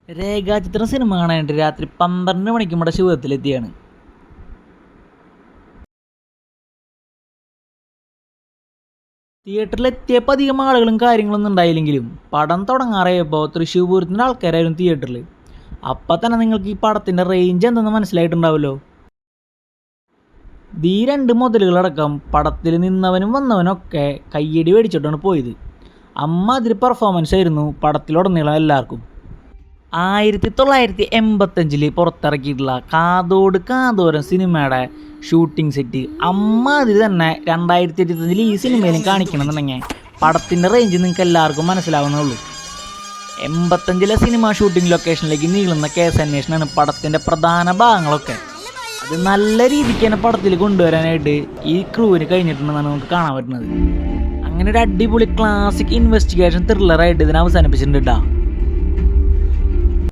രേഖാചിത്രം സിനിമ കാണാനായിട്ട് രാത്രി 12 മണിക്ക് നമ്മുടെ ശിവത്തിലെത്തിയാണ്. തിയേറ്ററിലെത്തിയപ്പോൾ അധികം ആളുകളും കാര്യങ്ങളൊന്നും ഉണ്ടായില്ലെങ്കിലും പടം തുടങ്ങാറായപ്പോൾ തൃശ്ശൂർ പൂരത്തിൻ്റെ ആൾക്കാരായിരുന്നു തിയേറ്ററിൽ. അപ്പം തന്നെ നിങ്ങൾക്ക് ഈ പടത്തിൻ്റെ റേഞ്ച് എന്തെന്ന് മനസ്സിലായിട്ടുണ്ടാവുമല്ലോ. ഈ 2 മുതലുകളടക്കം പടത്തിൽ നിന്നവനും വന്നവനും ഒക്കെ കയ്യടി മേടിച്ചിട്ടാണ് പോയത്. അമ്മാതിരി പെർഫോമൻസ് ആയിരുന്നു പടത്തിലുടനീളം എല്ലാവർക്കും. 1985 പുറത്തിറക്കിയിട്ടുള്ള കാതോട് കാതോരം സിനിമയുടെ ഷൂട്ടിംഗ് സെറ്റ് അമ്മാതിരി തന്നെ 2025 ഈ സിനിമയിലും കാണിക്കണമെന്നുണ്ടെങ്കിൽ പടത്തിൻ്റെ റേഞ്ച് നിങ്ങൾക്ക് എല്ലാവർക്കും മനസ്സിലാവുന്നുള്ളൂ. 85 സിനിമ ഷൂട്ടിംഗ് ലൊക്കേഷനിലേക്ക് നീളുന്ന കേസ് അന്വേഷണമാണ് പടത്തിൻ്റെ പ്രധാന ഭാഗങ്ങളൊക്കെ. അത് നല്ല രീതിക്ക് തന്നെ പടത്തിൽ കൊണ്ടുവരാനായിട്ട് ഈ ക്രൂവിന് കഴിഞ്ഞിട്ടുണ്ടെന്നാണ് നമുക്ക് കാണാൻ പറ്റുന്നത്. അങ്ങനെ ഒരു അടിപൊളി ക്ലാസിക് ഇൻവെസ്റ്റിഗേഷൻ ത്രില്ലറായിട്ട് ഇതിനെ അവസാനിപ്പിച്ചിട്ടുണ്ട് കേട്ടോ.